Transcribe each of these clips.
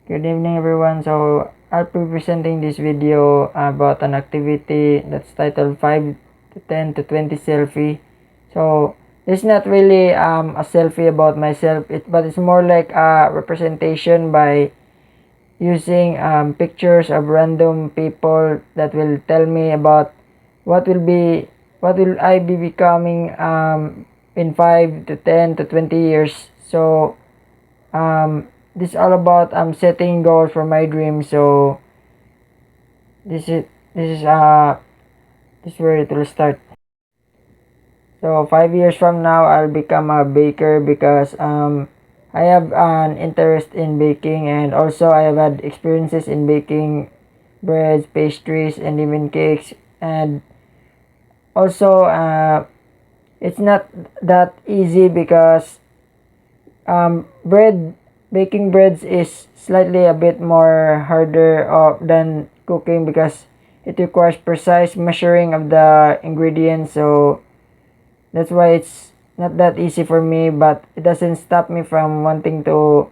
Good evening everyone. So I'll be presenting this video about an activity that's titled 5 to 10 to 20 selfie. So it's not really a selfie about myself, but it's more like a representation by using pictures of random people that will tell me about what will I be becoming in 5 to 10 to 20 years. So this is all about setting goals for my dreams. So this is this is uh this is where it will start. So 5 years from now I'll become a baker because I have an interest in baking, and also I have had experiences in baking breads, pastries, and even cakes. And also it's not that easy because baking breads is slightly a bit more harder than cooking because it requires precise measuring of the ingredients. So that's why it's not that easy for me, but it doesn't stop me from wanting to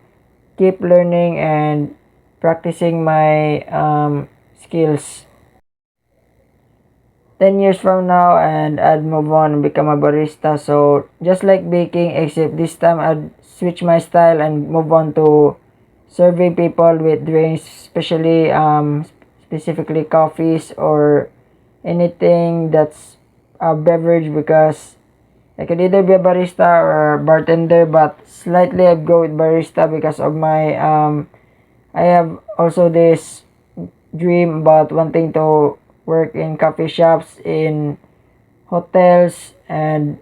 keep learning and practicing my skills. 10 years from now and I'd move on and become a barista. So just like baking, except this time I'd switch my style and move on to serving people with drinks, especially specifically coffees or anything that's a beverage, because I could either be a barista or a bartender, but slightly I'd go with barista because of my I have also this dream about wanting to work in coffee shops, in hotels, and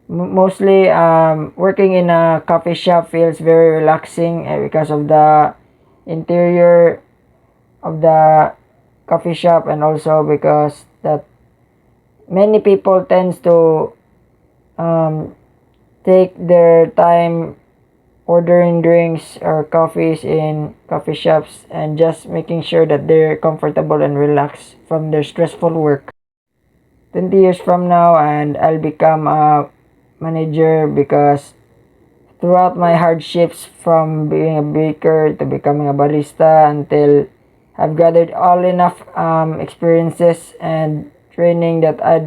mostly working in a coffee shop feels very relaxing because of the interior of the coffee shop, and also because that many people tends to um, take their time ordering drinks or coffees in coffee shops and just making sure that they're comfortable and relaxed from their stressful work. 20 years from now and I'll become a manager because throughout my hardships from being a baker to becoming a barista, until I've gathered all enough experiences and training that I'd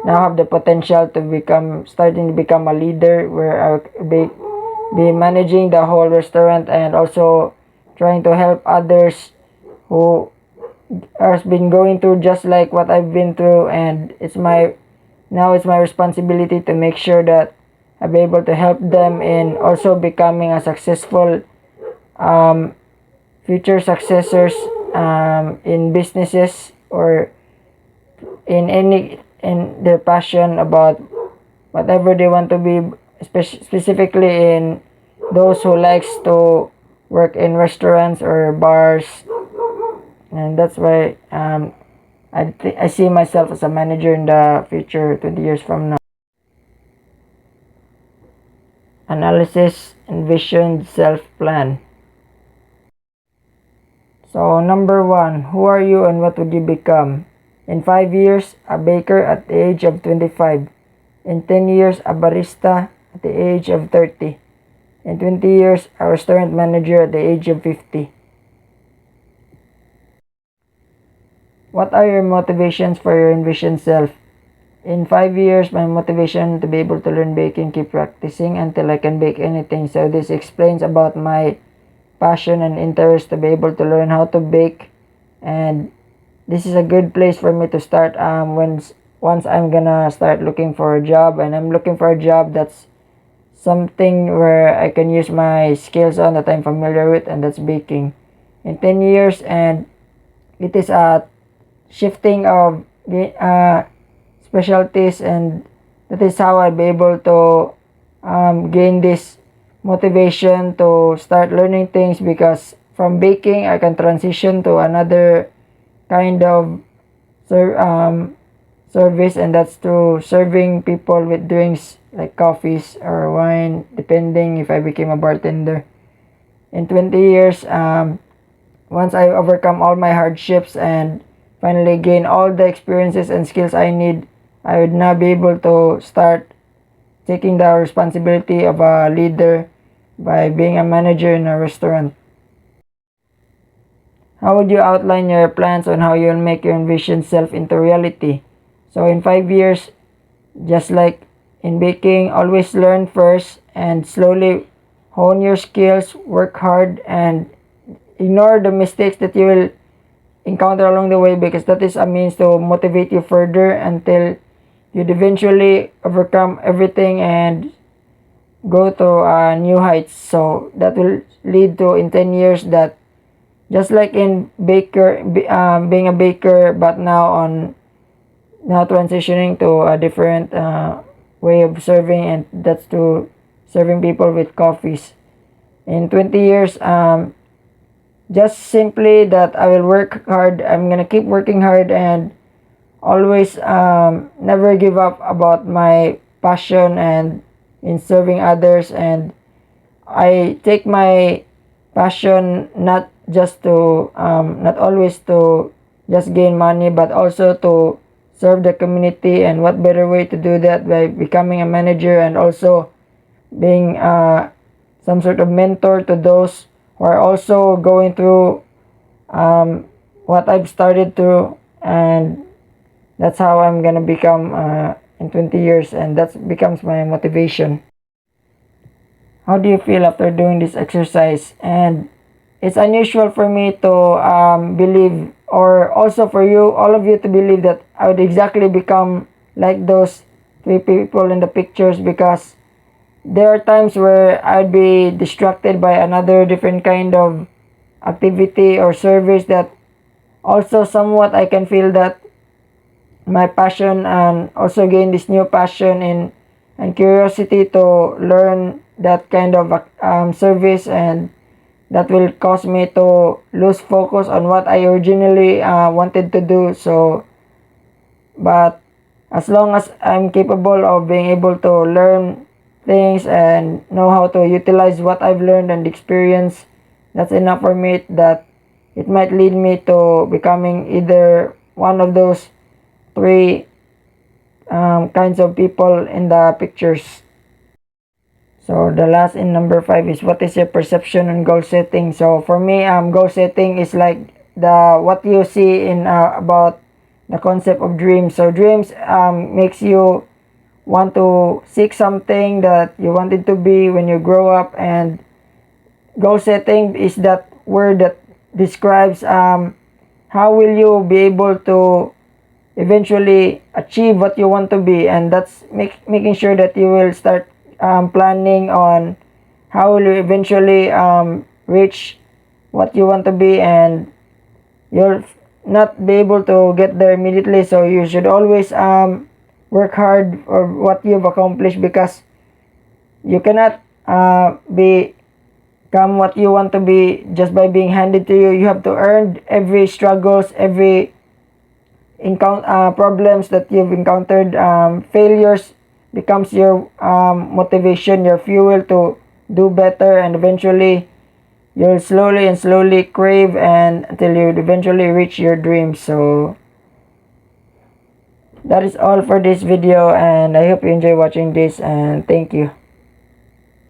now have the potential to starting to become a leader, where I'll be managing the whole restaurant and also trying to help others who has been going through just like what I've been through. And it's my responsibility to make sure that I'll be able to help them in also becoming a successful um, future successors in businesses or in their passion about whatever they want to be, specifically in those who likes to work in restaurants or bars. And that's why I see myself as a manager in the future, 20 years from now. Analysis, envision, self-plan. So number 1, who are you and what would you become? In 5 years, a baker at the age of 25. In 10 years, a barista at the age of 30. In 20 years, a restaurant manager at the age of 50. What are your motivations for your envisioned self? In 5 years, my motivation to be able to learn baking, keep practicing until I can bake anything. So this explains about my passion and interest to be able to learn how to bake, and this is a good place for me to start once I'm gonna start looking for a job. And I'm looking for a job that's something where I can use my skills on that I'm familiar with, and that's baking. In 10 years, and it is a shifting of specialties, and that is how I'll be able to gain this motivation to start learning things, because from baking I can transition to another kind of service, and that's to serving people with drinks like coffees or wine, depending if I became a bartender. In 20 years, once I overcome all my hardships and finally gain all the experiences and skills I need, I would now be able to start taking the responsibility of a leader by being a manager in a restaurant. How would you outline your plans on how you'll make your envisioned self into reality? So in 5 years, just like in baking, always learn first and slowly hone your skills, work hard, and ignore the mistakes that you will encounter along the way, because that is a means to motivate you further until you'd eventually overcome everything and go to new heights. So that will lead to in 10 years that just like in being a baker, but now transitioning to a different way of serving, and that's to serving people with coffees. In 20 years, just simply that I will work hard. I'm gonna keep working hard and always never give up about my passion and in serving others. And I take my passion not just to not always to just gain money, but also to serve the community. And what better way to do that by becoming a manager and also being some sort of mentor to those who are also going through what I've started to. And that's how I'm gonna become in 20 years, and that becomes my motivation. How do you feel after doing this exercise? And it's unusual for me to believe, or also for you, all of you, to believe that I would exactly become like those three people in the pictures, because there are times where I'd be distracted by another different kind of activity or service that also somewhat I can feel that my passion, and also gain this new passion in and curiosity to learn that kind of service, and that will cause me to lose focus on what I originally wanted to do. So but as long as I'm capable of being able to learn things and know how to utilize what I've learned and experience, that's enough for me, that it might lead me to becoming either one of those three kinds of people in the pictures. So the last in number 5 is, what is your perception on goal setting? So for me, goal setting is like the what you see in about the concept of dreams. So dreams makes you want to seek something that you wanted to be when you grow up, and goal setting is that word that describes how will you be able to eventually achieve what you want to be. And that's making sure that you will start planning on how will you eventually reach what you want to be. And you'll not be able to get there immediately, so you should always work hard for what you've accomplished, because you cannot become what you want to be just by being handed to you. You have to earn every struggles, every problems that you've encountered. Failures becomes your motivation, your fuel to do better, and eventually you'll slowly crave and until you eventually reach your dreams. So that is all for this video, and I hope you enjoy watching this, and thank you.